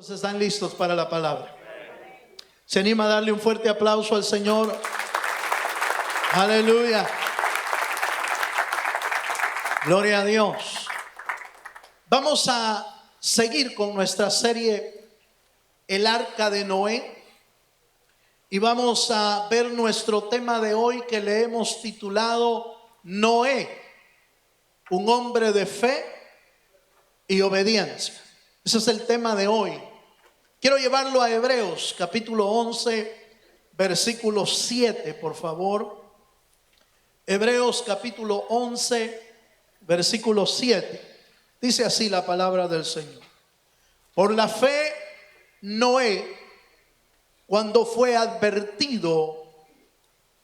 ¿Están listos para la palabra? ¿Se anima a darle un fuerte aplauso al Señor? Aleluya. Gloria a Dios. Vamos a seguir con nuestra serie El Arca de Noé. Y vamos a ver nuestro tema de hoy, que le hemos titulado Noé, un hombre de fe y obediencia. Ese es el tema de hoy. Quiero llevarlo a Hebreos capítulo 11, versículo 7, por favor. Hebreos capítulo 11, versículo 7. Dice así la palabra del Señor. Por la fe, Noé, cuando fue advertido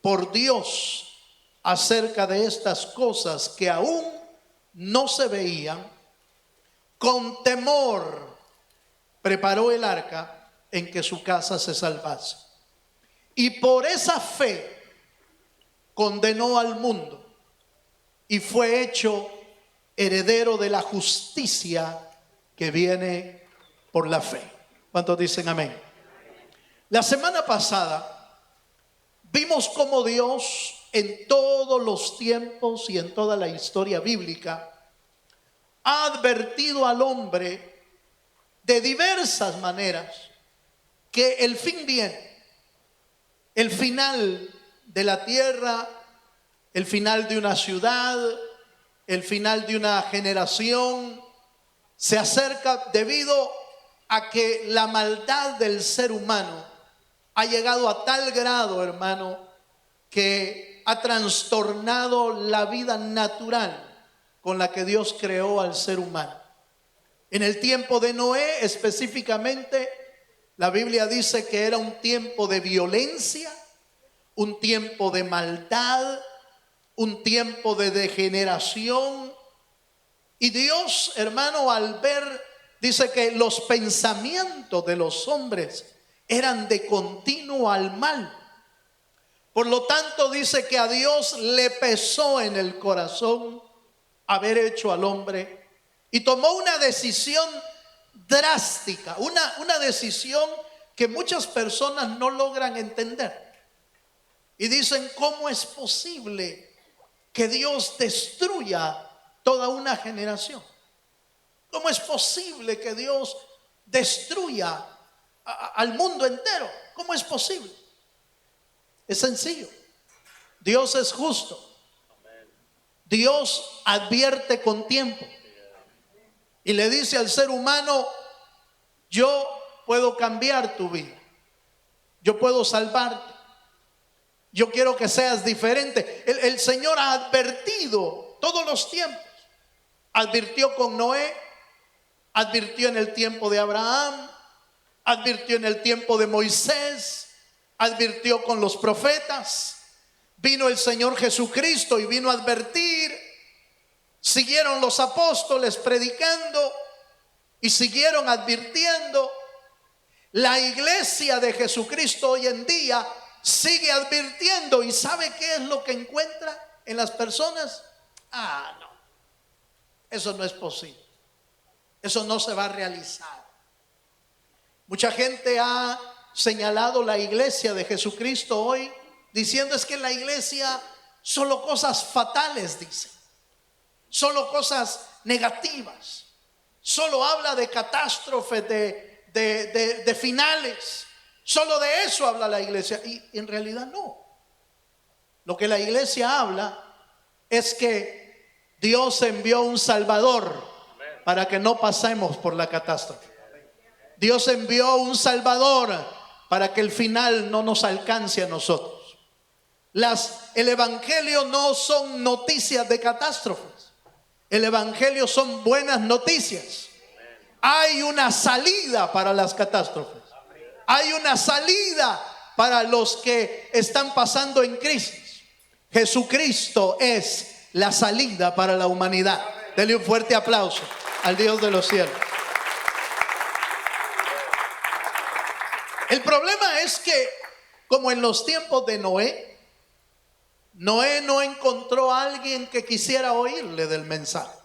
por Dios acerca de estas cosas que aún no se veían, con temor preparó el arca en que su casa se salvase. Y por esa fe condenó al mundo y fue hecho heredero de la justicia que viene por la fe. ¿Cuántos dicen amén? La semana pasada vimos cómo Dios en todos los tiempos y en toda la historia bíblica ha advertido al hombre de diversas maneras que el fin viene, el final de la tierra, el final de una ciudad, el final de una generación se acerca debido a que la maldad del ser humano ha llegado a tal grado, hermano, que ha trastornado la vida natural con la que Dios creó al ser humano. En el tiempo de Noé específicamente, la Biblia dice que era un tiempo de violencia, un tiempo de maldad, un tiempo de degeneración. Y Dios, hermano, al ver, dice que los pensamientos de los hombres eran de continuo al mal. Por lo tanto, dice que a Dios le pesó en el corazón haber hecho al hombre y tomó una decisión drástica, una decisión que muchas personas no logran entender. Y dicen, ¿cómo es posible que Dios destruya toda una generación? ¿Cómo es posible que Dios destruya al mundo entero? ¿Cómo es posible? Es sencillo. Dios es justo. Dios advierte con tiempo y le dice al ser humano: yo puedo cambiar tu vida, yo puedo salvarte, yo quiero que seas diferente. El Señor ha advertido todos los tiempos. Advirtió con Noé, advirtió en el tiempo de Abraham, advirtió en el tiempo de Moisés, advirtió con los profetas. Vino el Señor Jesucristo y vino a advertir. Siguieron los apóstoles predicando y siguieron advirtiendo. La iglesia de Jesucristo hoy en día sigue advirtiendo. ¿Y sabe qué es lo que encuentra en las personas? No, eso no es posible, eso no se va a realizar. Mucha gente ha señalado la iglesia de Jesucristo hoy diciendo: es que en la iglesia solo cosas fatales dicen, solo cosas negativas, solo habla de catástrofes, de finales, solo de eso habla la iglesia. Y en realidad no. Lo que la iglesia habla es que Dios envió un Salvador para que no pasemos por la catástrofe. Dios envió un Salvador para que el final no nos alcance a nosotros. El evangelio no son noticias de catástrofes. El evangelio son buenas noticias. Hay una salida para las catástrofes. Hay una salida para los que están pasando en crisis. Jesucristo es la salida para la humanidad. Dele un fuerte aplauso al Dios de los cielos. El problema es que, como en los tiempos de Noé no encontró a alguien que quisiera oírle del mensaje.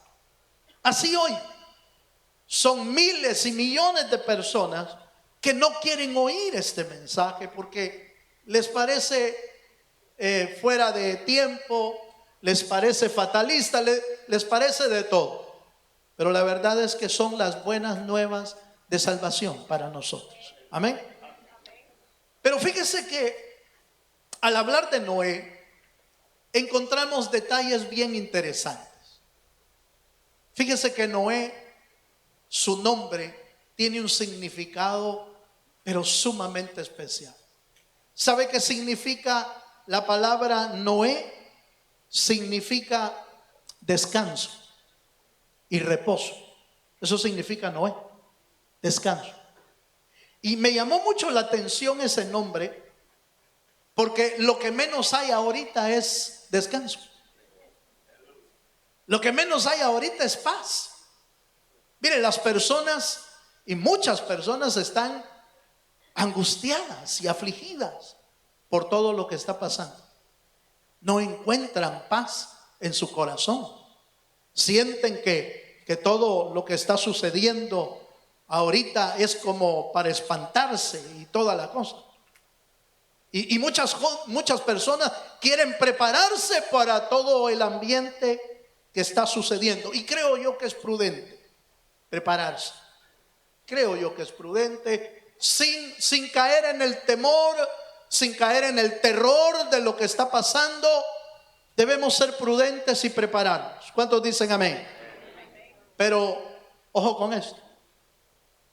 Así hoy son miles y millones de personas que no quieren oír este mensaje porque les parece fuera de tiempo, les parece fatalista, les parece de todo. Pero la verdad es que son las buenas nuevas de salvación para nosotros. Amén. Pero fíjese que al hablar de Noé, encontramos detalles bien interesantes. Fíjese que Noé, su nombre tiene un significado, pero sumamente especial. ¿Sabe qué significa la palabra Noé? Significa descanso y reposo. Eso significa Noé, descanso. Y me llamó mucho la atención ese nombre, porque lo que menos hay ahorita es descanso. Lo que menos hay ahorita es paz. Mire, las personas, y muchas personas, están angustiadas y afligidas por todo lo que está pasando. No encuentran paz en su corazón. Sienten que todo lo que está sucediendo ahorita es como para espantarse y toda la cosa. Y muchas personas quieren prepararse para todo el ambiente que está sucediendo. Y creo yo que es prudente prepararse. Creo yo que es prudente sin caer en el temor, sin caer en el terror de lo que está pasando. Debemos ser prudentes y prepararnos. ¿Cuántos dicen amén? Pero ojo con esto.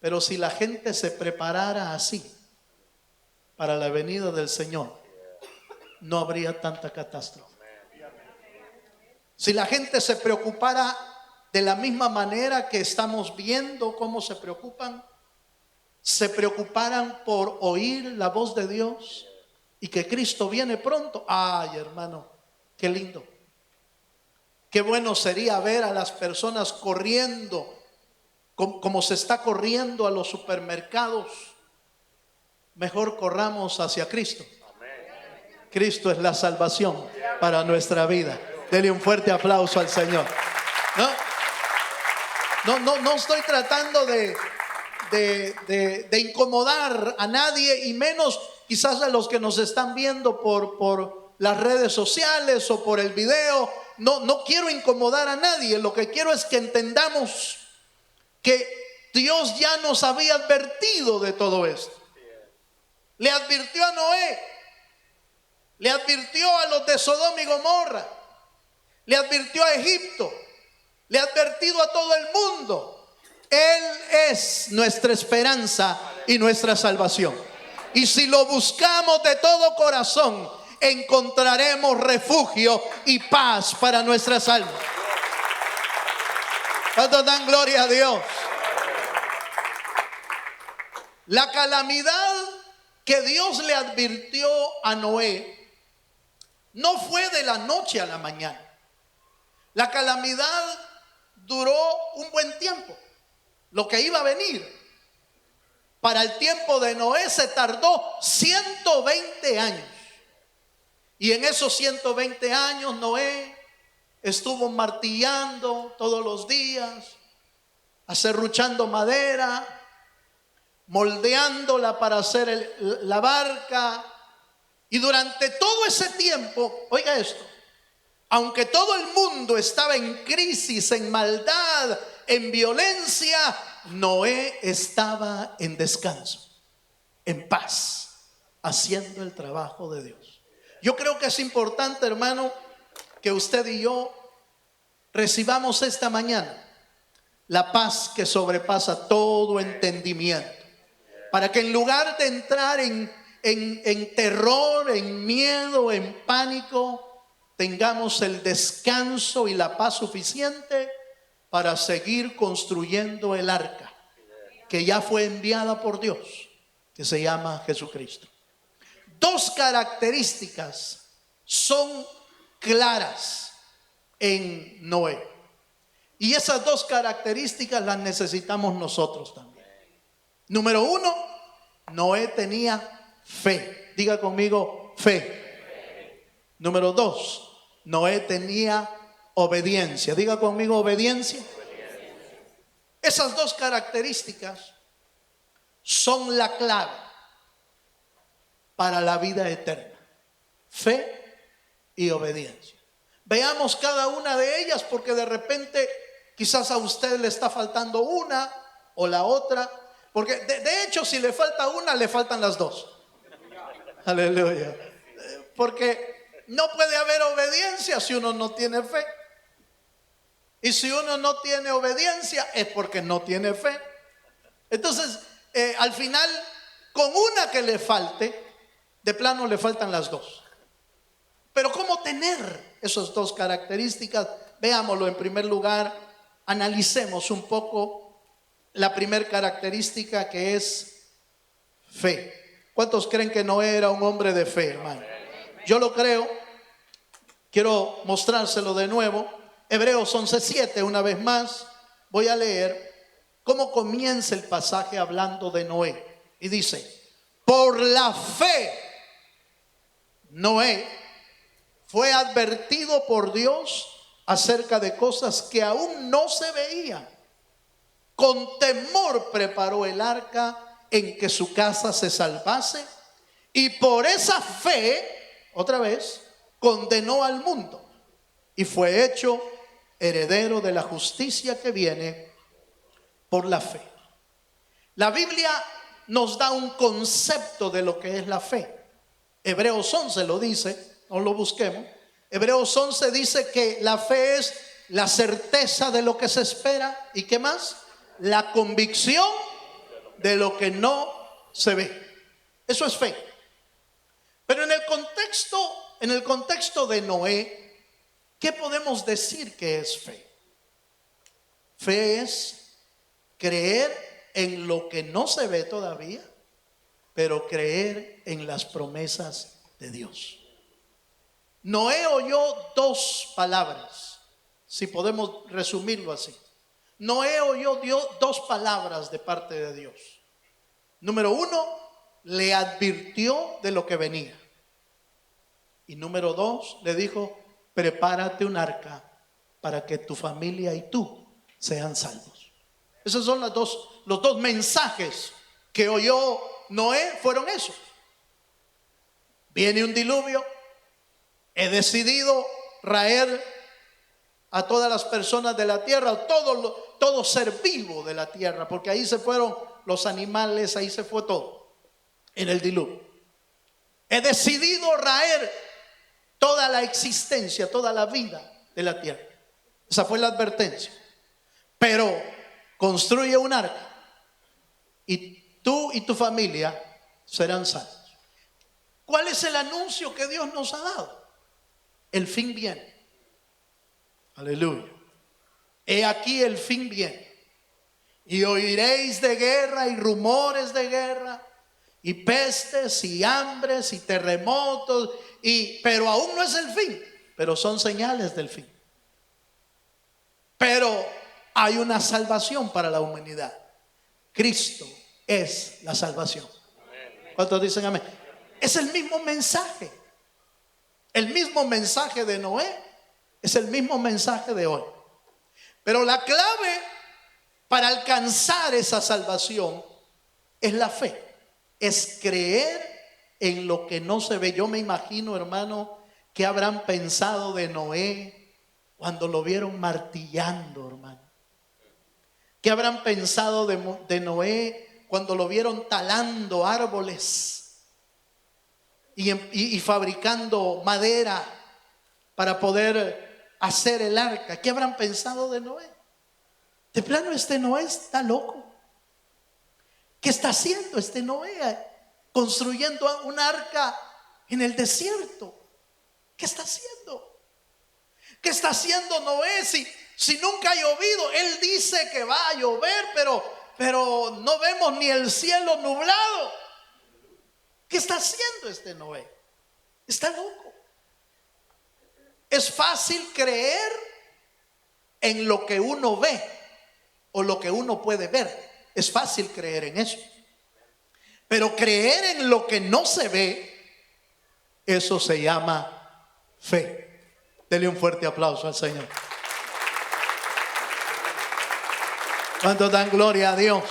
Pero si la gente se preparara así para la venida del Señor, no habría tanta catástrofe. Si la gente se preocupara de la misma manera que estamos viendo cómo se preocuparan por oír la voz de Dios y que Cristo viene pronto. Ay, hermano, qué lindo. Qué bueno sería ver a las personas corriendo como se está corriendo a los supermercados. Mejor corramos hacia Cristo. Cristo es la salvación para nuestra vida. Dele un fuerte aplauso al Señor. No estoy tratando de incomodar a nadie, y menos quizás a los que nos están viendo por las redes sociales o por el video. No quiero incomodar a nadie. Lo que quiero es que entendamos que Dios ya nos había advertido de todo esto. Le advirtió a Noé, le advirtió a los de Sodoma y Gomorra, le advirtió a Egipto, le ha advertido a todo el mundo. Él es nuestra esperanza y nuestra salvación. Y si lo buscamos de todo corazón, encontraremos refugio y paz para nuestras almas. ¿Cuántos dan gloria a Dios? La calamidad que Dios le advirtió a Noé no fue de la noche a la mañana. La calamidad duró un buen tiempo. Lo que iba a venir para el tiempo de Noé se tardó 120 años. Y en esos 120 años Noé estuvo martillando todos los días, aserruchando madera, moldeándola para hacer la barca. Y durante todo ese tiempo, oiga esto, aunque todo el mundo estaba en crisis, en maldad, en violencia, Noé estaba en descanso, en paz, haciendo el trabajo de Dios. Yo creo que es importante, hermano, que usted y yo recibamos esta mañana la paz que sobrepasa todo entendimiento, para que en lugar de entrar en terror, en miedo, en pánico, tengamos el descanso y la paz suficiente para seguir construyendo el arca que ya fue enviada por Dios, que se llama Jesucristo. Dos características son claras en Noé, y esas dos características las necesitamos nosotros también. Número uno, Noé tenía fe. Diga conmigo, fe. Número dos, Noé tenía obediencia. Diga conmigo, obediencia. Esas dos características son la clave para la vida eterna: fe y obediencia. Veamos cada una de ellas, porque de repente quizás a usted le está faltando una o la otra, porque de hecho si le falta una, le faltan las dos. Aleluya. Porque no puede haber obediencia si uno no tiene fe. Y si uno no tiene obediencia es porque no tiene fe. Entonces, al final, con una que le falte, de plano le faltan las dos. Pero ¿cómo tener esas dos características? Veámoslo. En primer lugar, analicemos un poco la primera característica, que es fe. ¿Cuántos creen que Noé era un hombre de fe, hermano? Yo lo creo. Quiero mostrárselo de nuevo. Hebreos 11:7, una vez más voy a leer cómo comienza el pasaje hablando de Noé. Y dice: por la fe Noé fue advertido por Dios acerca de cosas que aún no se veían. Con temor preparó el arca en que su casa se salvase, y por esa fe, otra vez, condenó al mundo y fue hecho heredero de la justicia que viene por la fe. La Biblia nos da un concepto de lo que es la fe. Hebreos 11 lo dice, no lo busquemos. Hebreos 11 dice que la fe es la certeza de lo que se espera. ¿Y qué más? La convicción de lo que no se ve. Eso es fe. Pero en el contexto de Noé, ¿qué podemos decir que es fe? Fe es creer en lo que no se ve todavía, pero creer en las promesas de Dios. Noé oyó dos palabras, si podemos resumirlo así. Noé oyó dos palabras de parte de Dios. Número uno, le advirtió de lo que venía. Y número dos, le dijo: prepárate un arca para que tu familia y tú sean salvos. Esos son los dos mensajes que oyó Noé, fueron esos. Viene un diluvio, he decidido raer a todas las personas de la tierra, todo ser vivo de la tierra, porque ahí se fueron los animales, ahí se fue todo en el diluvio. He decidido raer toda la existencia, toda la vida de la tierra. Esa fue la advertencia. Pero construye un arca y tú y tu familia serán salvos. ¿Cuál es el anuncio que Dios nos ha dado? El fin viene. Aleluya. He aquí el fin viene. Y oiréis de guerra y rumores de guerra, y pestes y hambres y terremotos, pero aún no es el fin, pero son señales del fin. Pero hay una salvación para la humanidad. Cristo es la salvación. ¿Cuántos dicen amén? Es el mismo mensaje. El mismo mensaje de Noé es el mismo mensaje de hoy. Pero la clave para alcanzar esa salvación es la fe. Es creer en lo que no se ve. Yo me imagino, hermano, que habrán pensado de Noé cuando lo vieron martillando, hermano. ¿Qué habrán pensado de Noé cuando lo vieron talando árboles y fabricando madera para poder hacer el arca? ¿Qué habrán pensado de Noé? De plano, este Noé está loco. ¿Qué está haciendo este Noé construyendo un arca en el desierto? ¿Qué está haciendo? ¿Qué está haciendo Noé si nunca ha llovido? Él dice que va a llover, pero no vemos ni el cielo nublado. ¿Qué está haciendo este Noé? Está loco. Es fácil creer en lo que uno ve o lo que uno puede ver. Es fácil creer en eso. Pero creer en lo que no se ve, eso se llama fe. Dele un fuerte aplauso al Señor. ¿Cuánto dan gloria a Dios?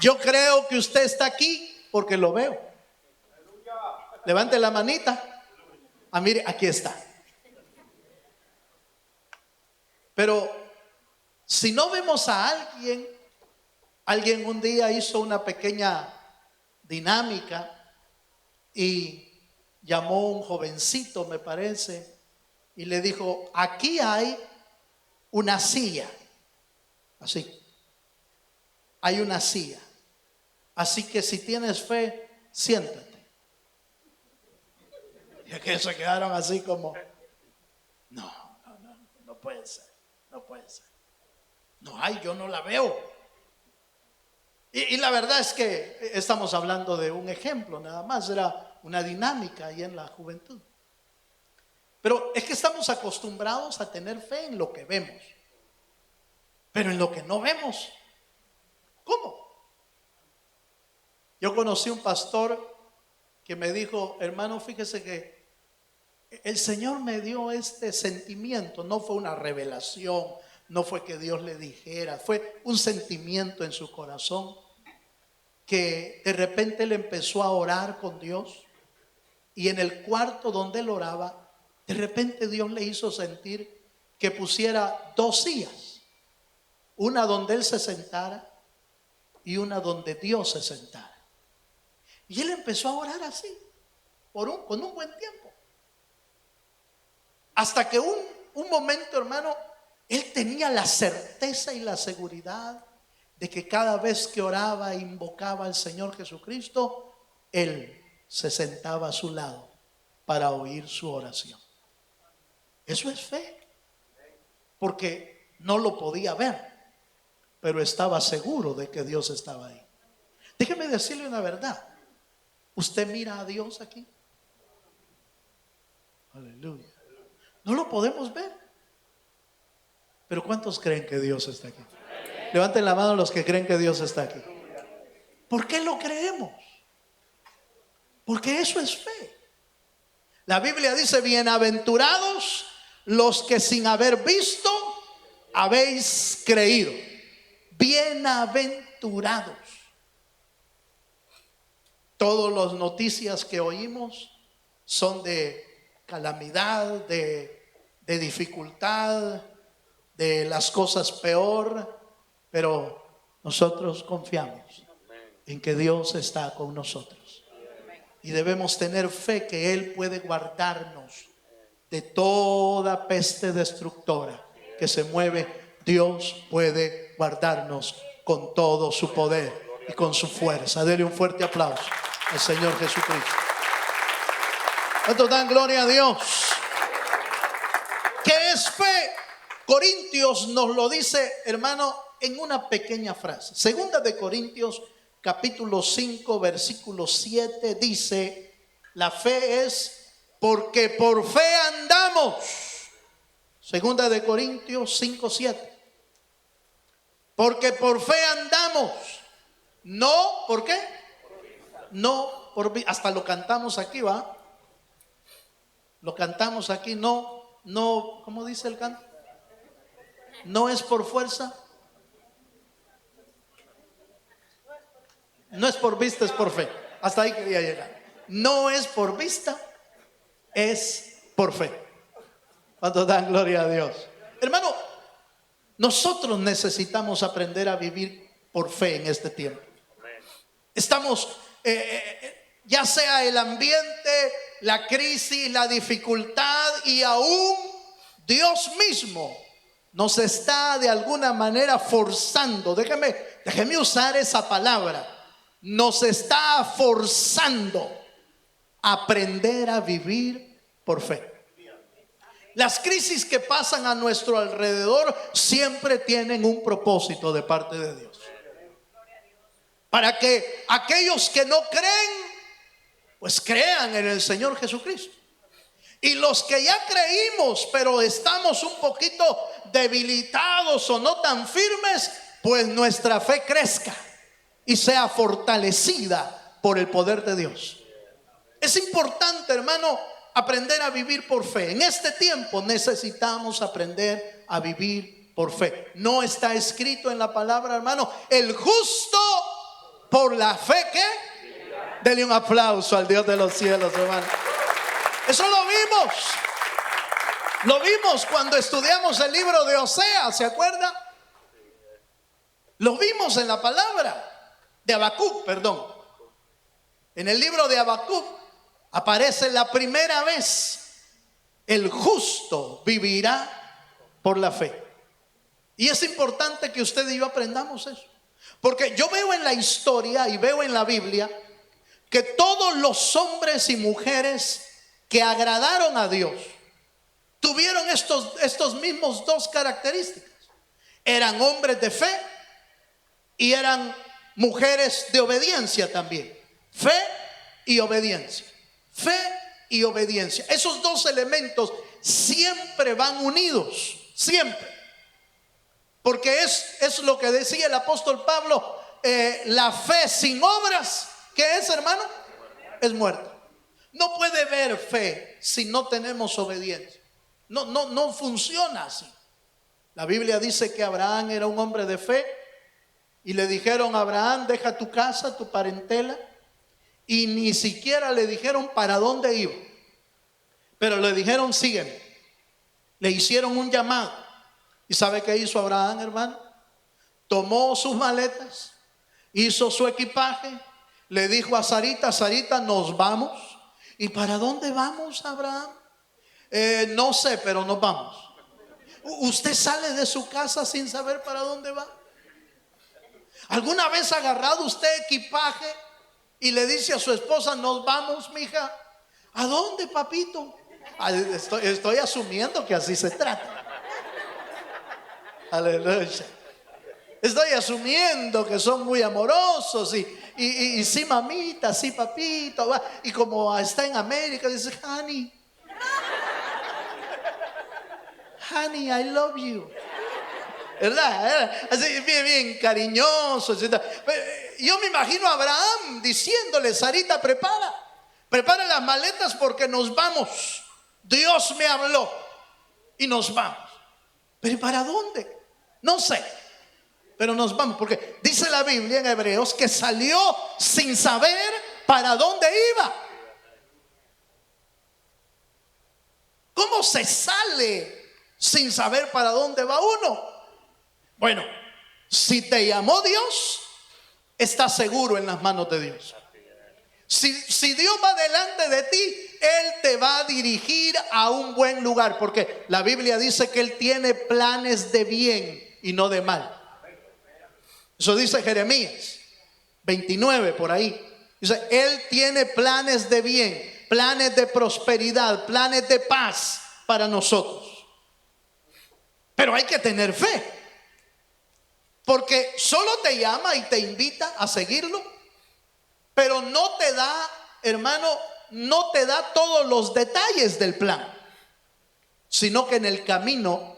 Yo creo que usted está aquí porque lo veo. Levante la manita. Ah, mire, aquí está. Pero si no vemos a alguien un día hizo una pequeña dinámica y llamó a un jovencito, me parece, y le dijo: aquí hay una silla, así, hay una silla, así que si tienes fe, siéntate. Y aquellos se quedaron así como: no puede ser, no puede ser. No hay, yo no la veo. Y la verdad es que estamos hablando de un ejemplo, nada más, era una dinámica ahí en la juventud. Pero es que estamos acostumbrados a tener fe en lo que vemos, pero en lo que no vemos, ¿cómo? Yo conocí un pastor que me dijo: hermano, fíjese que el Señor me dio este sentimiento. No fue una revelación, no fue que Dios le dijera, fue un sentimiento en su corazón, que de repente él empezó a orar con Dios, y en el cuarto donde él oraba, de repente Dios le hizo sentir que pusiera dos sillas, una donde él se sentara y una donde Dios se sentara. Y él empezó a orar así con un buen tiempo, hasta que un momento, hermano, él tenía la certeza y la seguridad de que cada vez que oraba e invocaba al Señor Jesucristo, él se sentaba a su lado para oír su oración. Eso es fe, porque no lo podía ver, pero estaba seguro de que Dios estaba ahí. Déjeme decirle una verdad: ¿usted mira a Dios aquí? Aleluya. No lo podemos ver, pero ¿cuántos creen que Dios está aquí? Levanten la mano los que creen que Dios está aquí. ¿Por qué lo creemos? Porque eso es fe. La Biblia dice: bienaventurados los que sin haber visto habéis creído. Bienaventurados. Todas las noticias que oímos son de calamidad, de dificultad, de las cosas peor, pero nosotros confiamos en que Dios está con nosotros, y debemos tener fe que Él puede guardarnos de toda peste destructora que se mueve. Dios puede guardarnos con todo su poder y con su fuerza. Dele un fuerte aplauso al Señor Jesucristo. ¿Cuántos dan gloria a Dios? ¿Qué es fe? Corintios nos lo dice, hermano, en una pequeña frase. Segunda de Corintios capítulo 5 versículo 7 dice: la fe es porque por fe andamos. Segunda de Corintios 5, 7. Porque por fe andamos. No, ¿por qué? No por, hasta lo cantamos aquí, ¿va? Lo cantamos aquí, no, ¿cómo dice el canto? No es por fuerza, no es por vista, es por fe. Hasta ahí quería llegar. No es por vista, es por fe. ¿Cuánto dan gloria a Dios? Hermano, nosotros necesitamos aprender a vivir por fe en este tiempo. Estamos, ya sea el ambiente, la crisis, la dificultad, y aún Dios mismo nos está de alguna manera forzando. Déjeme usar esa palabra. Nos está forzando a aprender a vivir por fe. Las crisis que pasan a nuestro alrededor siempre tienen un propósito de parte de Dios, para que aquellos que no creen, pues crean en el Señor Jesucristo. Y los que ya creímos, pero estamos un poquito debilitados o no tan firmes, pues nuestra fe crezca y sea fortalecida por el poder de Dios. Es importante, hermano, aprender a vivir por fe. En este tiempo necesitamos aprender a vivir por fe. No está escrito en la palabra, hermano, el justo por la fe, ¿qué? Dele un aplauso al Dios de los cielos, hermano. Eso lo vimos. Lo vimos cuando estudiamos el libro de Oseas, ¿se acuerda? Lo vimos en la palabra de Habacuc, perdón. En el libro de Habacuc aparece la primera vez: el justo vivirá por la fe. Y es importante que usted y yo aprendamos eso, porque yo veo en la historia y veo en la Biblia que todos los hombres y mujeres que agradaron a Dios tuvieron estos mismos dos características. Eran hombres de fe y eran mujeres de obediencia también. Fe y obediencia. Fe y obediencia. Esos dos elementos siempre van unidos, siempre. Porque es lo que decía el apóstol Pablo, la fe sin obras, ¿qué es, hermano? Es muerta. No puede haber fe si no tenemos obediencia. No funciona así. La Biblia dice que Abraham era un hombre de fe y le dijeron a Abraham: deja tu casa, tu parentela, y ni siquiera le dijeron para dónde iba, pero le dijeron: sígueme. Le hicieron un llamado. ¿Y sabe qué hizo Abraham, hermano? Tomó sus maletas, hizo su equipaje, le dijo a Sarita: Sarita, nos vamos. ¿Y para dónde vamos, Abraham? No sé, pero nos vamos. ¿Usted sale de su casa sin saber para dónde va? ¿Alguna vez ha agarrado usted equipaje y le dice a su esposa: nos vamos, mija? ¿A dónde, papito? Estoy asumiendo que así se trata. Aleluya. Estoy asumiendo que son muy amorosos y sí, mamita, sí, papito. Y como está en América, dice: honey, honey, I love you. ¿Verdad? Así bien cariñoso. Yo me imagino a Abraham diciéndole: Sarita, prepara las maletas porque nos vamos. Dios me habló y nos vamos. ¿Pero para dónde? No sé, pero nos vamos, porque dice la Biblia en Hebreos que salió sin saber para dónde iba. ¿Cómo se sale sin saber para dónde va uno? Bueno, si te llamó Dios, estás seguro en las manos de Dios. Si Dios va delante de ti, Él te va a dirigir a un buen lugar, porque la Biblia dice que Él tiene planes de bien y no de mal. Eso dice Jeremías 29 por ahí. Dice: Él tiene planes de bien, planes de prosperidad, planes de paz para nosotros. Pero hay que tener fe, porque solo te llama y te invita a seguirlo, pero no te da, hermano, no te da todos los detalles del plan, sino que en el camino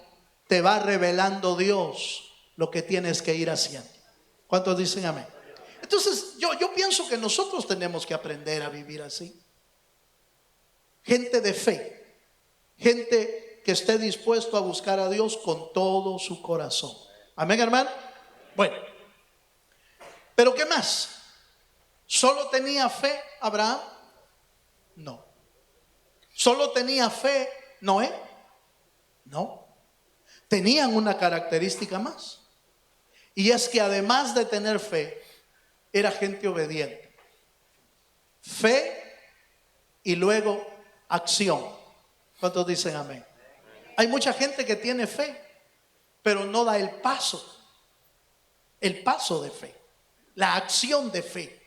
te va revelando Dios lo que tienes que ir haciendo. ¿Cuántos dicen amén? Entonces yo pienso que nosotros tenemos que aprender a vivir así. Gente de fe, gente que esté dispuesto a buscar a Dios con todo su corazón. Amén, hermano. Bueno, pero ¿qué más? ¿Solo tenía fe Abraham? No. ¿Solo tenía fe Noé? No. Tenían una característica más, y es que además de tener fe, era gente obediente. Fe y luego acción. ¿Cuántos dicen amén? Hay mucha gente que tiene fe, pero no da el paso de fe, la acción de fe.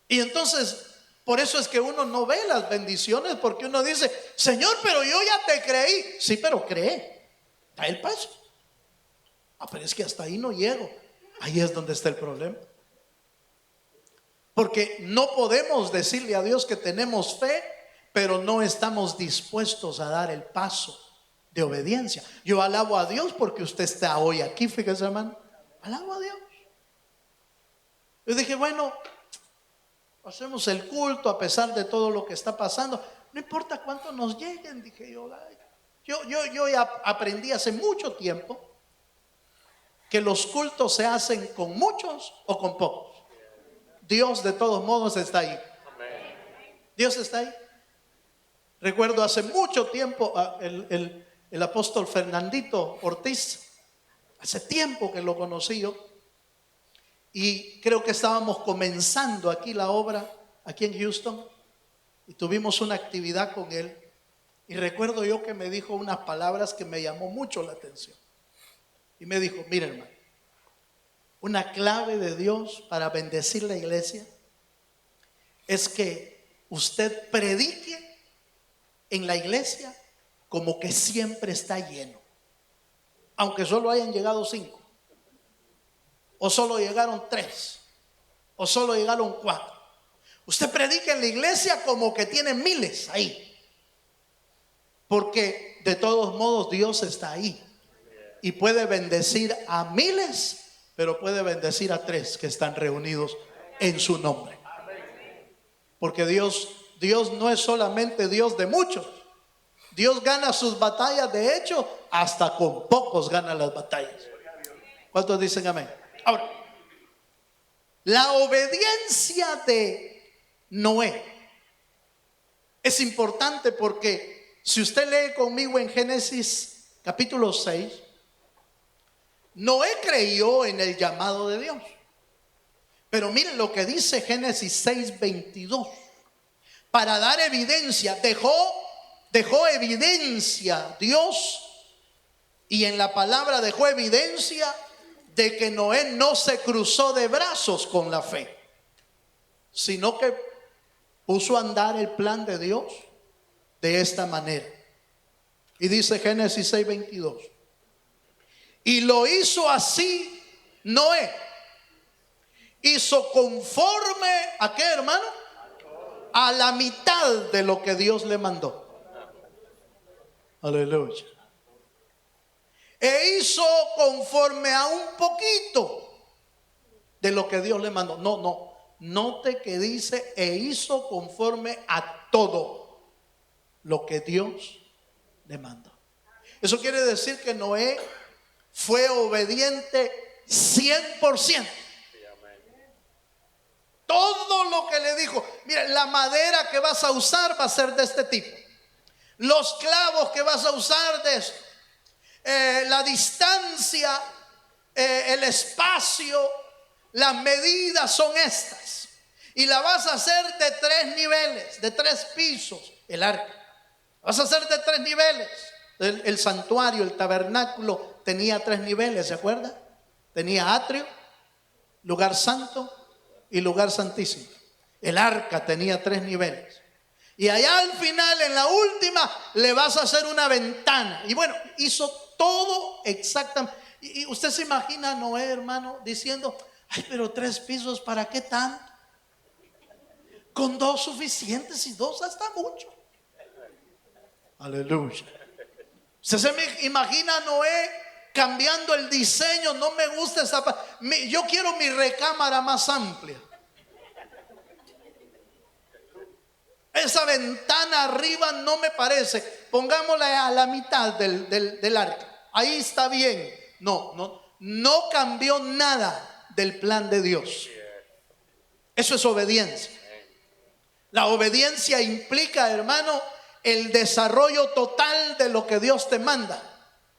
Y entonces, por eso es que uno no ve las bendiciones, porque uno dice: Señor, pero yo ya te creí. Sí, pero cree, da el paso. Pero es que hasta ahí no llego. Ahí es donde está el problema, porque no podemos decirle a Dios que tenemos fe, pero no estamos dispuestos a dar el paso de obediencia. Yo alabo a Dios porque usted está hoy aquí, fíjese, hermano. Alabo a Dios. Yo dije: bueno, hacemos el culto a pesar de todo lo que está pasando. No importa cuánto nos lleguen, dije yo. Yo ya aprendí hace mucho tiempo que los cultos se hacen con muchos o con pocos. Dios de todos modos está ahí. Dios está ahí. Recuerdo hace mucho tiempo el apóstol Fernandito Ortiz. Hace tiempo que lo conocí yo. Y creo que estábamos comenzando aquí la obra, aquí en Houston. Y tuvimos una actividad con él. Y recuerdo yo que me dijo unas palabras que me llamó mucho la atención. Y me dijo: mira, hermano, una clave de Dios para bendecir la iglesia es que usted predique en la iglesia como que siempre está lleno, aunque solo hayan llegado 5, o solo llegaron 3, o solo llegaron 4. Usted predica en la iglesia como que tiene miles ahí, porque de todos modos Dios está ahí y puede bendecir a miles, pero puede bendecir a 3 que están reunidos en su nombre. Porque Dios no es solamente Dios de muchos. Dios gana sus batallas, de hecho, hasta con pocos gana las batallas. ¿Cuántos dicen amén? Ahora, la obediencia de Noé es importante porque si usted lee conmigo en Génesis capítulo 6, Noé creyó en el llamado de Dios. Pero miren lo que dice Génesis 6:22. Para dar evidencia, dejó evidencia Dios, y en la palabra dejó evidencia de que Noé no se cruzó de brazos con la fe, sino que puso a andar el plan de Dios de esta manera. Y dice Génesis 6:22: y lo hizo así Noé. Hizo conforme ¿a qué, hermano? A la mitad de lo que Dios le mandó. Aleluya. E hizo conforme a un poquito de lo que Dios le mandó. Note que dice: e hizo conforme a todo lo que Dios le mandó. Eso quiere decir que Noé fue obediente 100%. Todo lo que le dijo: mira, la madera que vas a usar va a ser de este tipo, los clavos que vas a usar de esto, la distancia, el espacio, las medidas son estas, y la vas a hacer de 3 niveles, de 3 pisos. El arca vas a hacer de 3 niveles. El santuario, el tabernáculo tenía 3 niveles, ¿se acuerda? Tenía atrio, lugar santo y lugar santísimo. El arca tenía 3 niveles. Y allá al final, en la última, le vas a hacer una ventana. Y bueno, hizo todo exactamente. Y usted se imagina a Noé, hermano, diciendo: ay, pero 3 pisos, ¿para qué tanto? Con 2 suficientes, y 2 hasta mucho. Aleluya. Usted se me imagina a Noé cambiando el diseño. No me gusta esa parte. Yo quiero mi recámara más amplia. Esa ventana arriba no me parece. Pongámosla a la mitad del arca. Ahí está bien. No cambió nada del plan de Dios. Eso es obediencia. La obediencia implica, hermano, el desarrollo total de lo que Dios te manda,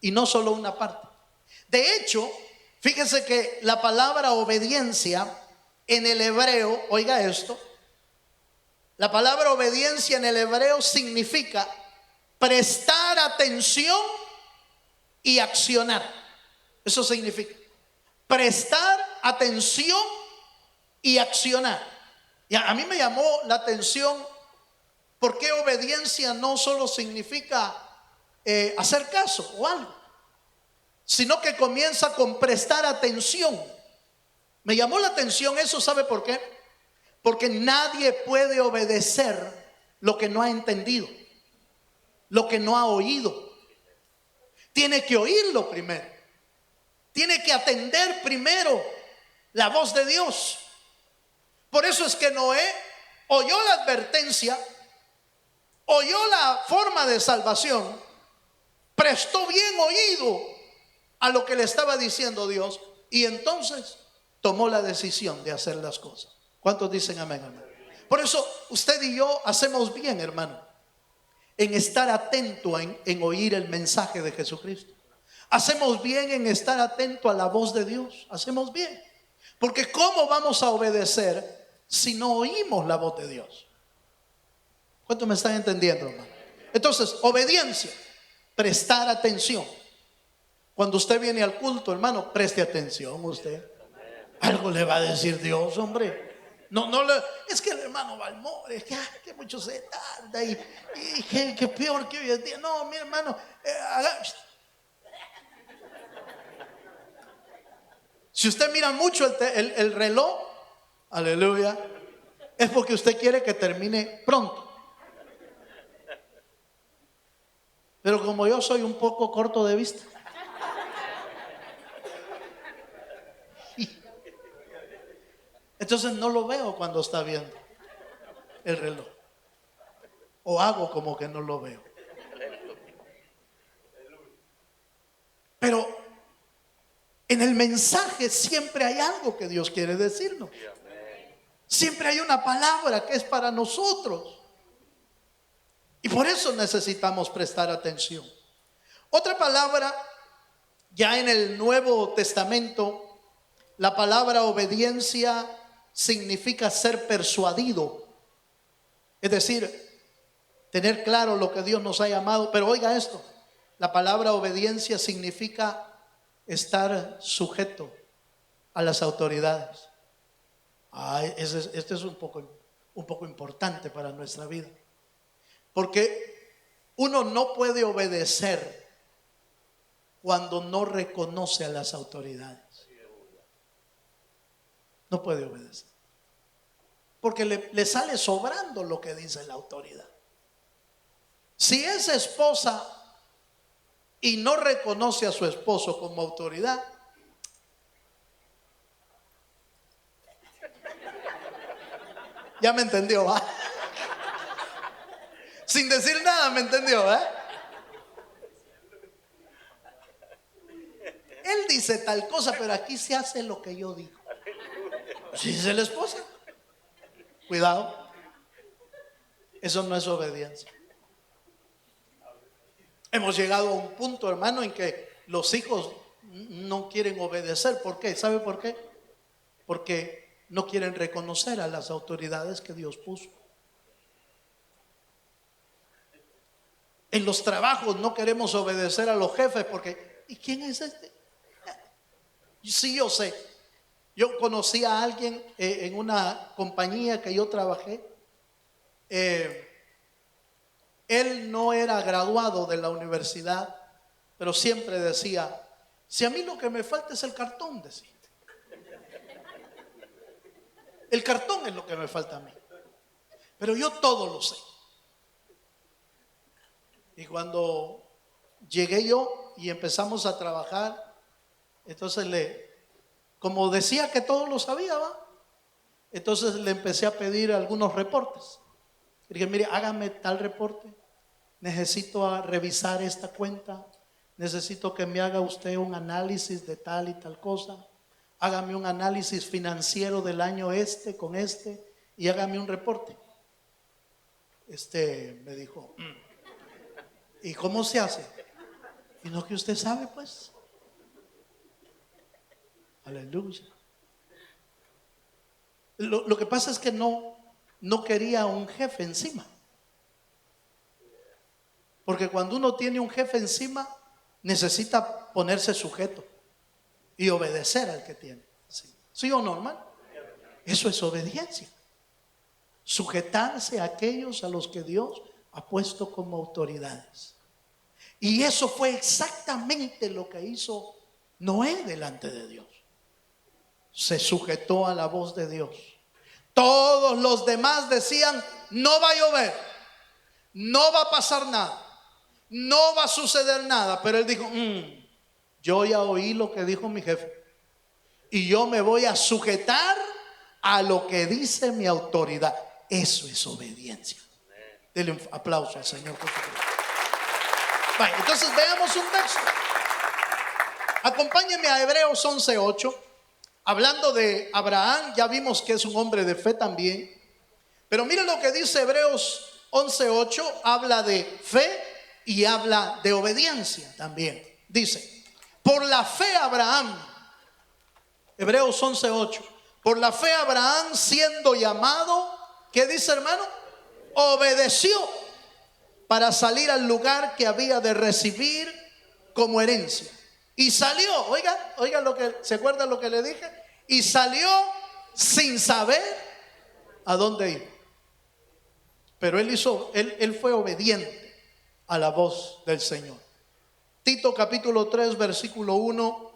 y no solo una parte. De hecho, fíjese que la palabra obediencia en el hebreo, oiga esto, la palabra obediencia en el hebreo significa prestar atención y accionar. Eso significa prestar atención y accionar. Y a mí me llamó la atención porque obediencia no solo significa hacer caso o algo, sino que comienza con prestar atención. Me llamó la atención eso, ¿sabe por qué? Porque nadie puede obedecer lo que no ha entendido, lo que no ha oído. Tiene que oírlo primero. Tiene que atender primero la voz de Dios. Por eso es que Noé oyó la advertencia, oyó la forma de salvación, prestó bien oído a lo que le estaba diciendo Dios, y entonces tomó la decisión de hacer las cosas. ¿Cuántos dicen amén, hermano? Por eso usted y yo hacemos bien, hermano, en estar atento en oír el mensaje de Jesucristo. Hacemos bien en estar atento a la voz de Dios. Hacemos bien. Porque ¿cómo vamos a obedecer si no oímos la voz de Dios? ¿Cuántos me están entendiendo, hermano? Entonces, obediencia, prestar atención. Cuando usted viene al culto, hermano, preste atención usted. Algo le va a decir Dios, hombre. Es que el hermano Balmor, es que mucho se tarda y que peor que hoy en día. No, mi hermano, si usted mira mucho el reloj, aleluya, es porque usted quiere que termine pronto. Pero como yo soy un poco corto de vista, entonces no lo veo cuando está viendo el reloj. O hago como que no lo veo. Pero en el mensaje siempre hay algo que Dios quiere decirnos. Siempre hay una palabra que es para nosotros. Y por eso necesitamos prestar atención. Otra palabra, ya en el Nuevo Testamento, la palabra obediencia significa ser persuadido. Es decir, tener claro lo que Dios nos ha llamado. Pero oiga esto, la palabra obediencia significa estar sujeto a las autoridades. Este es un poco importante para nuestra vida. Porque uno no puede obedecer cuando no reconoce a las autoridades. No puede obedecer. Porque le sale sobrando lo que dice la autoridad. Si es esposa y no reconoce a su esposo como autoridad, ya me entendió, ¿va? Sin decir nada me entendió, ¿eh? Él dice tal cosa, pero aquí se hace lo que yo digo. Si dice la esposa, cuidado, eso no es obediencia. Hemos llegado a un punto, hermano, en que los hijos no quieren obedecer. ¿Por qué? ¿Sabe por qué? Porque no quieren reconocer a las autoridades que Dios puso. En los trabajos no queremos obedecer a los jefes porque ¿y quién es este? Sí, yo sé. Yo conocí a alguien en una compañía que yo trabajé. Él no era graduado de la universidad, pero siempre decía: si a mí lo que me falta es el cartón, decía. El cartón es lo que me falta a mí, pero yo todo lo sé. Y cuando llegué yo y empezamos a trabajar, entonces como decía que todo lo sabía, ¿va? Entonces le empecé a pedir algunos reportes. Y dije: mire, hágame tal reporte, necesito revisar esta cuenta, necesito que me haga usted un análisis de tal y tal cosa, hágame un análisis financiero del año con y hágame un reporte. Me dijo: ¿y cómo se hace? Y no, que usted sabe, pues. Aleluya. Lo que pasa es que no quería un jefe encima. Porque cuando uno tiene un jefe encima, necesita ponerse sujeto y obedecer al que tiene. ¿Sí o no, hermano? Eso es obediencia. Sujetarse a aquellos a los que Dios ha puesto como autoridades. Y eso fue exactamente lo que hizo Noé delante de Dios. Se sujetó a la voz de Dios. Todos los demás decían: no va a llover, no va a pasar nada, no va a suceder nada. Pero él dijo: yo ya oí lo que dijo mi jefe y yo me voy a sujetar a lo que dice mi autoridad. Eso es obediencia. Denle un aplauso al Señor Jesucristo. Entonces veamos un texto. Acompáñenme a Hebreos 11:8. Hablando de Abraham, ya vimos que es un hombre de fe también. Pero miren lo que dice Hebreos 11:8. Habla de fe y habla de obediencia también. Dice, por la fe Abraham, Hebreos 11:8. Por la fe Abraham, siendo llamado, ¿qué dice, hermano? Obedeció para salir al lugar que había de recibir como herencia. Y salió, oiga lo que, ¿se acuerdan lo que le dije? Y salió sin saber a dónde ir. Pero él fue obediente a la voz del Señor. Tito capítulo 3 versículo 1,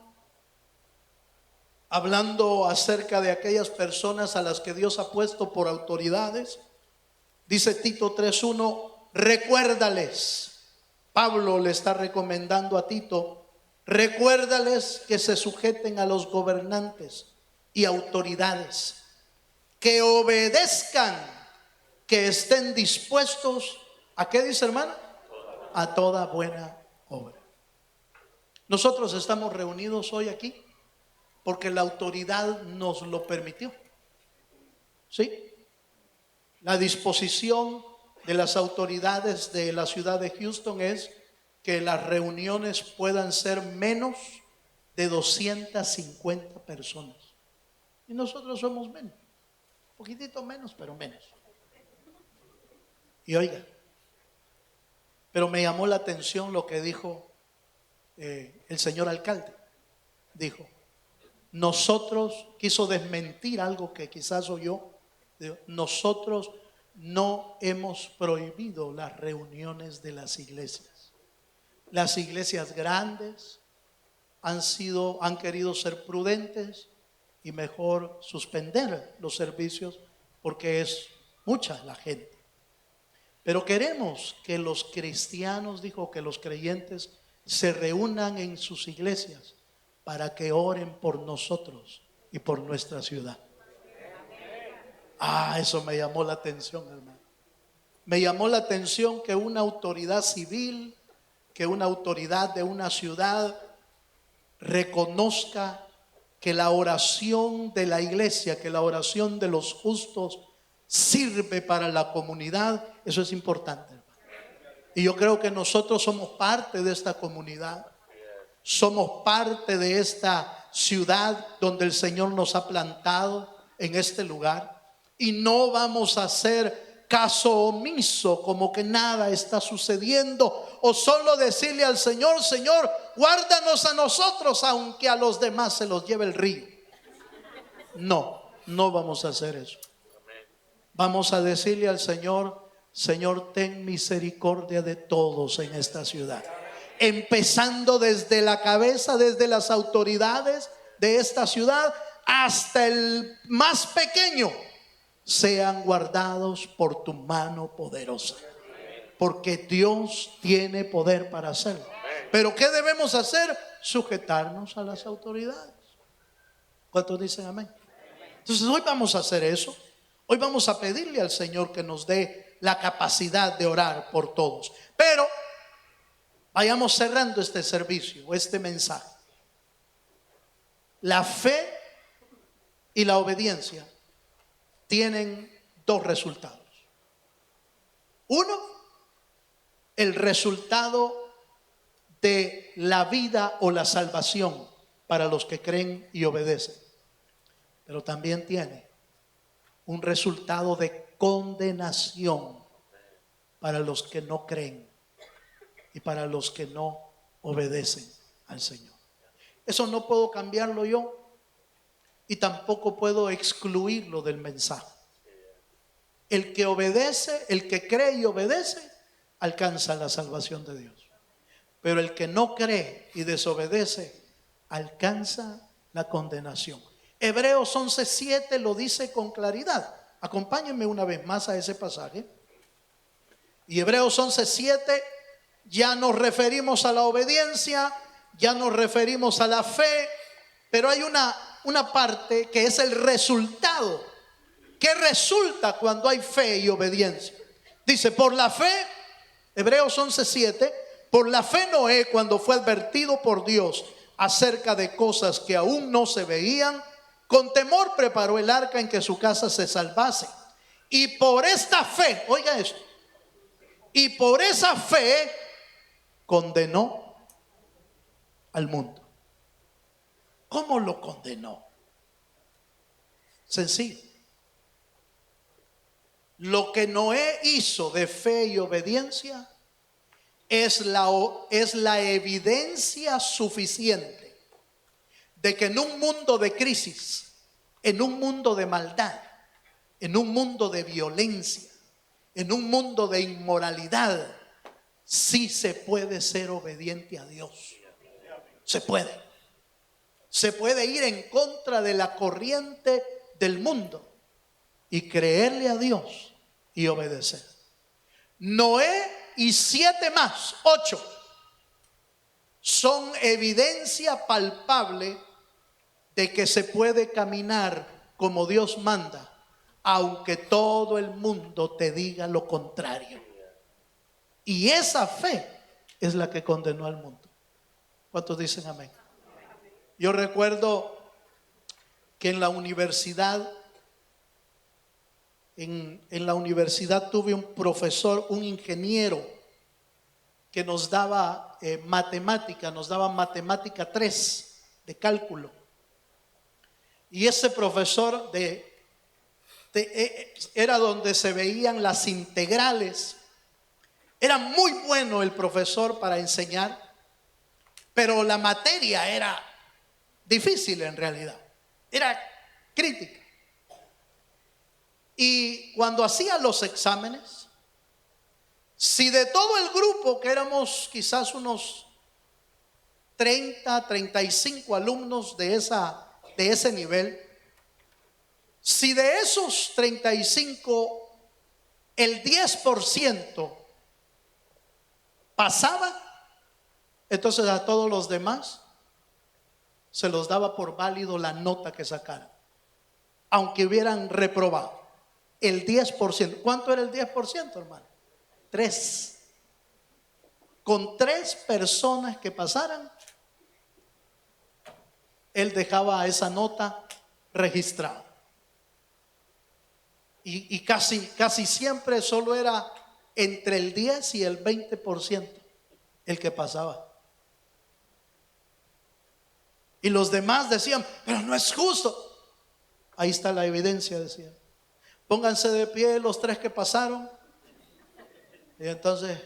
hablando acerca de aquellas personas a las que Dios ha puesto por autoridades. Dice Tito 3:1, recuérdales. Pablo le está recomendando a Tito, recuérdales que se sujeten a los gobernantes y autoridades, que obedezcan, que estén dispuestos ¿a qué dice, hermano? A toda buena obra. Nosotros estamos reunidos hoy aquí porque la autoridad nos lo permitió. ¿Sí? La disposición de las autoridades de la ciudad de Houston es que las reuniones puedan ser menos de 250 personas. Y nosotros somos menos, un poquitito menos, pero menos. Y oiga, pero me llamó la atención lo que dijo el señor alcalde. Dijo, nosotros, quiso desmentir algo que quizás oyó, nosotros no hemos prohibido las reuniones de las iglesias. Las iglesias grandes han querido ser prudentes y mejor suspender los servicios porque es mucha la gente. Pero queremos que los cristianos, dijo, que los creyentes se reúnan en sus iglesias para que oren por nosotros y por nuestra ciudad. Eso me llamó la atención, hermano. Me llamó la atención que una autoridad civil, que una autoridad de una ciudad reconozca que la oración de la iglesia, que la oración de los justos sirve para la comunidad. Eso es importante, hermano. Y yo creo que nosotros somos parte de esta comunidad. Somos parte de esta ciudad donde el Señor nos ha plantado en este lugar. Y no vamos a hacer caso omiso como que nada está sucediendo, o solo decirle al Señor, Señor, guárdanos a nosotros aunque a los demás se los lleve el río. No vamos a hacer eso. Vamos a decirle al Señor, Señor, ten misericordia de todos en esta ciudad, empezando desde la cabeza, desde las autoridades de esta ciudad hasta el más pequeño, sean guardados por tu mano poderosa, porque Dios tiene poder para hacerlo. Pero ¿qué debemos hacer? Sujetarnos a las autoridades. ¿Cuántos dicen amén? Entonces hoy vamos a hacer eso. Hoy vamos a pedirle al Señor que nos dé la capacidad de orar por todos. Pero vayamos cerrando este servicio, este mensaje. La fe y la obediencia tienen dos resultados. Uno, el resultado de la vida o la salvación para los que creen y obedecen. Pero también tiene un resultado de condenación para los que no creen y para los que no obedecen al Señor. Eso no puedo cambiarlo yo y tampoco puedo excluirlo del mensaje. El que obedece, el que cree y obedece, alcanza la salvación de Dios. Pero el que no cree y desobedece, alcanza la condenación. Hebreos 11:7 lo dice con claridad. Acompáñenme una vez más a ese pasaje. Y Hebreos 11:7, ya nos referimos a la obediencia, ya nos referimos a la fe, pero hay una parte que es el resultado. ¿Qué resulta cuando hay fe y obediencia? Dice, por la fe, Hebreos 11:7, por la fe Noé, cuando fue advertido por Dios acerca de cosas que aún no se veían, con temor preparó el arca en que su casa se salvase. Y por esta fe, oiga esto, y por esa fe condenó al mundo. ¿Cómo lo condenó? Sencillo. Lo que Noé hizo de fe y obediencia es la evidencia suficiente de que en un mundo de crisis, en un mundo de maldad, en un mundo de violencia, en un mundo de inmoralidad, sí se puede ser obediente a Dios. Se puede. Se puede ir en contra de la corriente del mundo y creerle a Dios y obedecer. Noé y 7 más, 8, son evidencia palpable de que se puede caminar como Dios manda, aunque todo el mundo te diga lo contrario. Y esa fe es la que condenó al mundo. ¿Cuántos dicen amén? Yo recuerdo que en la universidad tuve un profesor, un ingeniero que nos daba matemática 3 de cálculo. Y ese profesor era donde se veían las integrales. Era muy bueno el profesor para enseñar, pero la materia era difícil en realidad, era crítica. Y cuando hacía los exámenes, si de todo el grupo, que éramos quizás unos 35 alumnos de ese nivel, si de esos 35 el 10% pasaba, entonces a todos los demás se los daba por válido la nota que sacaran, aunque hubieran reprobado. El 10%. ¿Cuánto era el 10%, hermano? 3. Con 3 personas que pasaran, él dejaba esa nota registrada. Y casi siempre solo era entre el 10 y el 20% el que pasaba. Y los demás decían, pero no es justo. Ahí está la evidencia, decían. Pónganse de pie los 3 que pasaron. Y entonces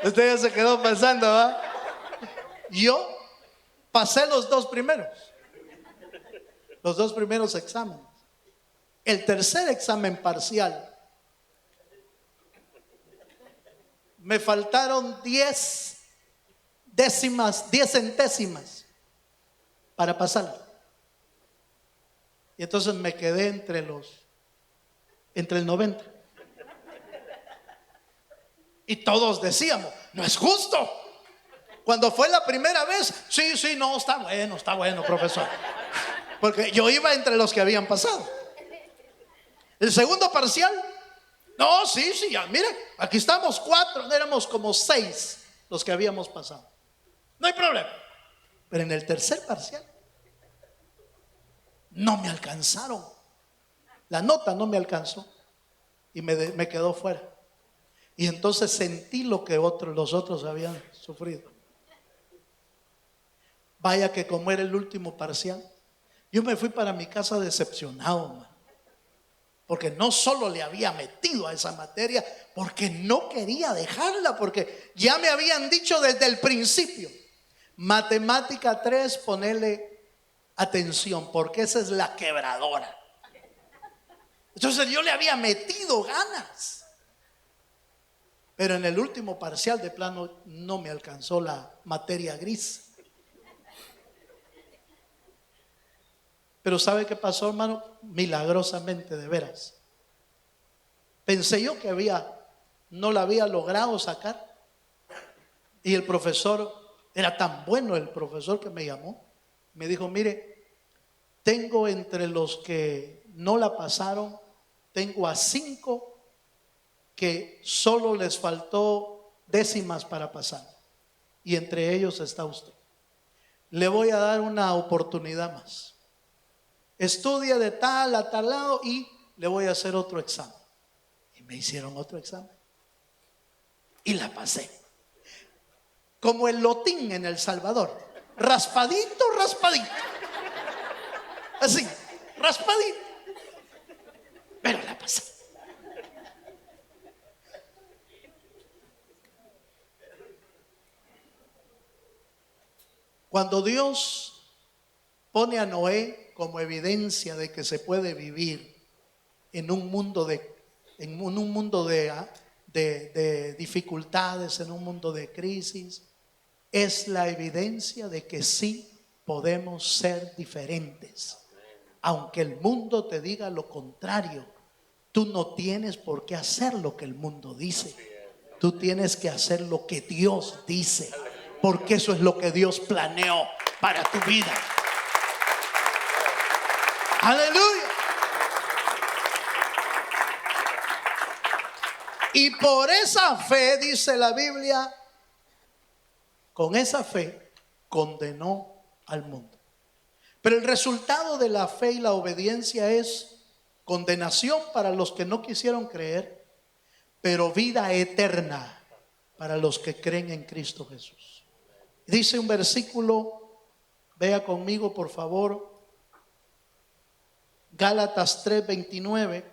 usted ya se quedó pensando, ¿va? Yo pasé los 2 primeros exámenes. El tercer examen parcial me faltaron 10 centésimas para pasar. Y entonces me quedé entre el 90. Y todos decíamos, no es justo. Cuando fue la primera vez, sí, no, está bueno, profesor. Porque yo iba entre los que habían pasado. El segundo parcial, no, sí, ya, mire, aquí estamos 4, éramos como 6 los que habíamos pasado. No hay problema. Pero en el tercer parcial no me alcanzaron. La nota no me alcanzó y me quedó fuera. Y entonces sentí lo que los otros habían sufrido. Vaya que como era el último parcial, yo me fui para mi casa decepcionado, man, porque no solo le había metido a esa materia, porque no quería dejarla, porque ya me habían dicho desde el principio, matemática 3, ponele atención, porque esa es la quebradora. Entonces yo le había metido ganas, pero en el último parcial de plano no me alcanzó la materia gris. Pero ¿sabe qué pasó, hermano? Milagrosamente, de veras. Pensé yo que no la había logrado sacar. Y el profesor, era tan bueno el profesor que me llamó. Me dijo, mire, tengo entre los que no la pasaron, tengo a 5 que solo les faltó décimas para pasar. Y entre ellos está usted. Le voy a dar una oportunidad más. Estudia de tal a tal lado y le voy a hacer otro examen. Y me hicieron otro examen. Y la pasé. Como el lotín en El Salvador. Raspadito, raspadito. Así, raspadito. Pero la pasé. Cuando Dios pone a Noé como evidencia de que se puede vivir en un mundo de dificultades, en un mundo de crisis, es la evidencia de que sí podemos ser diferentes. Aunque el mundo te diga lo contrario, tú no tienes por qué hacer lo que el mundo dice. Tú tienes que hacer lo que Dios dice, porque eso es lo que Dios planeó para tu vida. Aleluya. Y por esa fe, dice la Biblia, con esa fe condenó al mundo. Pero el resultado de la fe y la obediencia es condenación para los que no quisieron creer, pero vida eterna para los que creen en Cristo Jesús. Dice un versículo, vea conmigo por favor, Gálatas 3:29.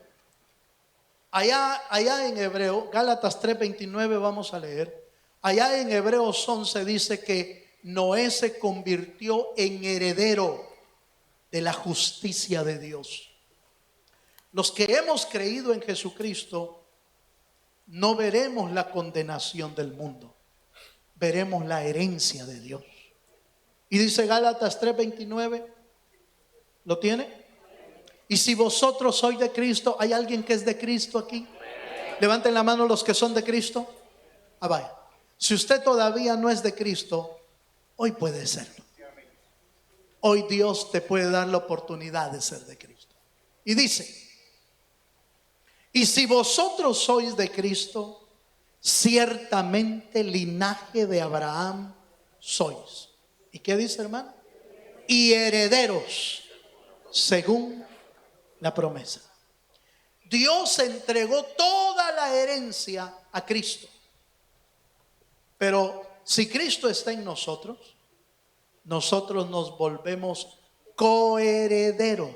Allá en hebreo, Gálatas 3:29 vamos a leer. Allá en Hebreos 11 dice que Noé se convirtió en heredero de la justicia de Dios. Los que hemos creído en Jesucristo no veremos la condenación del mundo, veremos la herencia de Dios. Y dice Gálatas 3:29, ¿lo tiene? Y si vosotros sois de Cristo, ¿hay alguien que es de Cristo aquí? Levanten la mano los que son de Cristo. Vaya. Si usted todavía no es de Cristo, hoy puede serlo. Hoy Dios te puede dar la oportunidad de ser de Cristo. Y dice, y si vosotros sois de Cristo, ciertamente linaje de Abraham sois. ¿Y qué dice, hermano? Y herederos según la promesa. Dios entregó toda la herencia a Cristo. Pero si Cristo está en nosotros, nosotros nos volvemos coherederos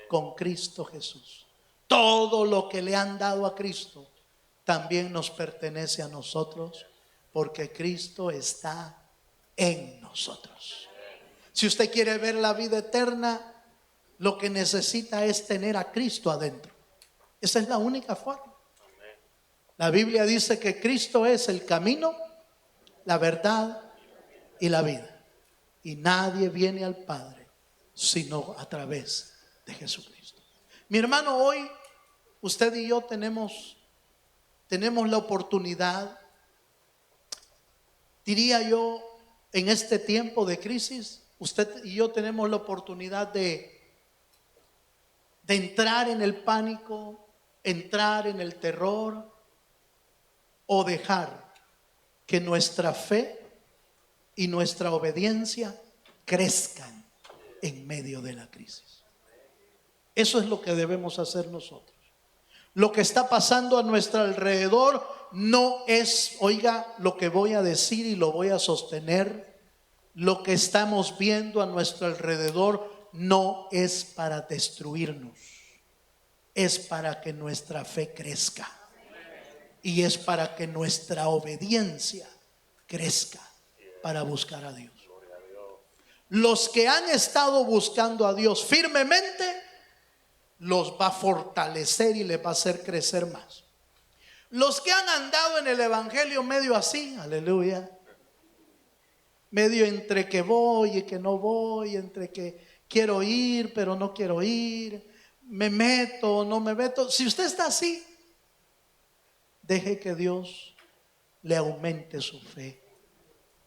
con Cristo Jesús. Todo lo que le han dado a Cristo también nos pertenece a nosotros, porque Cristo está en nosotros. Si usted quiere ver la vida eterna, lo que necesita es tener a Cristo adentro. Esa es la única forma. La Biblia dice que Cristo es el camino, la verdad y la vida. Y nadie viene al Padre sino a través de Jesucristo. Mi hermano, hoy usted y yo tenemos la oportunidad, diría yo, en este tiempo de crisis, usted y yo tenemos la oportunidad de entrar en el pánico, entrar en el terror, o dejar que nuestra fe y nuestra obediencia crezcan en medio de la crisis. Eso es lo que debemos hacer nosotros. Lo que está pasando a nuestro alrededor no es, oiga, lo que voy a decir y lo voy a sostener. Lo que estamos viendo a nuestro alrededor no es para destruirnos, es para que nuestra fe crezca y es para que nuestra obediencia crezca para buscar a Dios. Los que han estado buscando a Dios firmemente, los va a fortalecer y les va a hacer crecer más. Los que han andado en el evangelio medio así, aleluya, medio entre que voy y que no voy, entre que quiero ir pero no quiero ir, me meto o no me meto. Si usted está así, deje que Dios le aumente su fe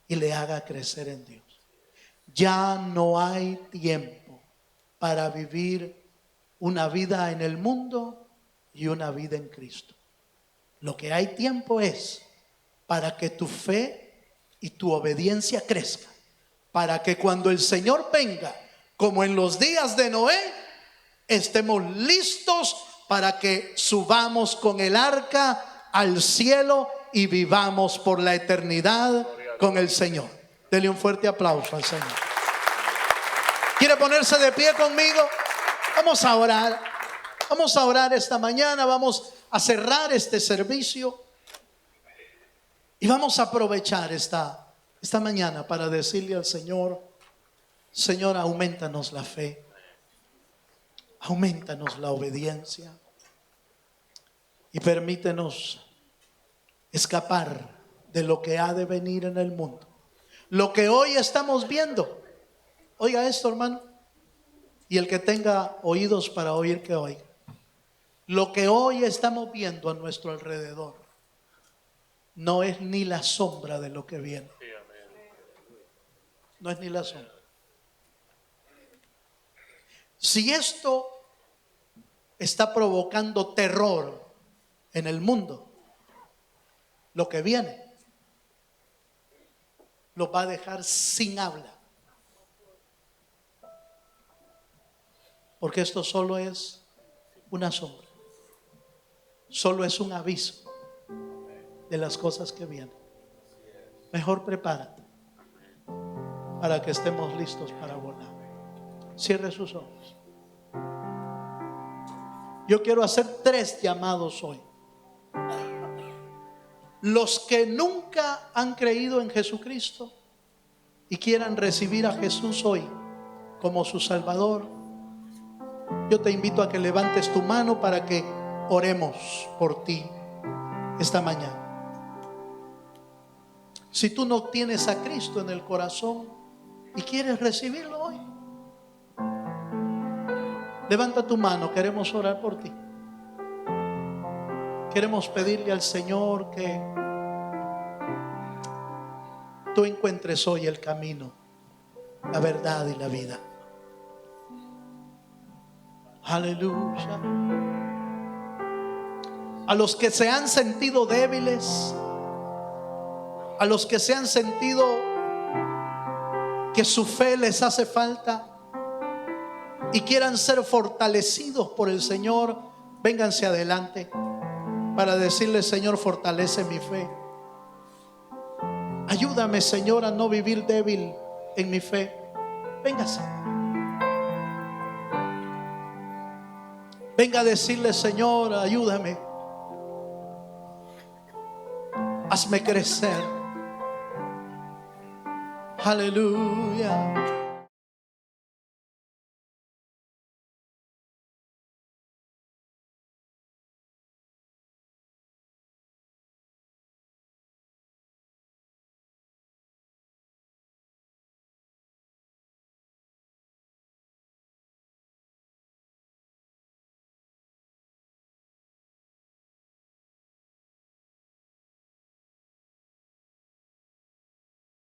y le haga crecer en Dios. Ya no hay tiempo para vivir una vida en el mundo y una vida en Cristo. Lo que hay tiempo es para que tu fe y tu obediencia crezca, para que cuando el Señor venga, como en los días de Noé, estemos listos para que subamos con el arca al cielo y vivamos por la eternidad con el Señor. Dele un fuerte aplauso al Señor. ¿Quiere ponerse de pie conmigo? Vamos a orar. Vamos a orar esta mañana. Vamos a cerrar este servicio y vamos a aprovechar esta mañana para decirle al Señor: Señor, aumentanos la fe, aumentanos la obediencia y permítenos escapar de lo que ha de venir en el mundo. Lo que hoy estamos viendo, oiga esto, hermano, y el que tenga oídos para oír, que oiga. Lo que hoy estamos viendo a nuestro alrededor no es ni la sombra de lo que viene. No es ni la sombra. Si esto está provocando terror en el mundo, lo que viene lo va a dejar sin habla. Porque esto solo es una sombra. Solo es un aviso de las cosas que vienen. Mejor prepárate para que estemos listos para volar. Cierre sus ojos. Yo quiero hacer 3 llamados hoy. Los que nunca han creído en Jesucristo y quieran recibir a Jesús hoy como su Salvador, yo te invito a que levantes tu mano para que oremos por ti esta mañana. Si tú no tienes a Cristo en el corazón y quieres recibirlo hoy, levanta tu mano, queremos orar por ti. Queremos pedirle al Señor que tú encuentres hoy el camino, la verdad y la vida. Aleluya. A los que se han sentido débiles, a los que se han sentido que su fe les hace falta y quieran ser fortalecidos por el Señor, vénganse adelante para decirle: Señor, fortalece mi fe. Ayúdame, Señor, a no vivir débil en mi fe. Véngase. Venga a decirle: Señor, ayúdame. Hazme crecer. Aleluya.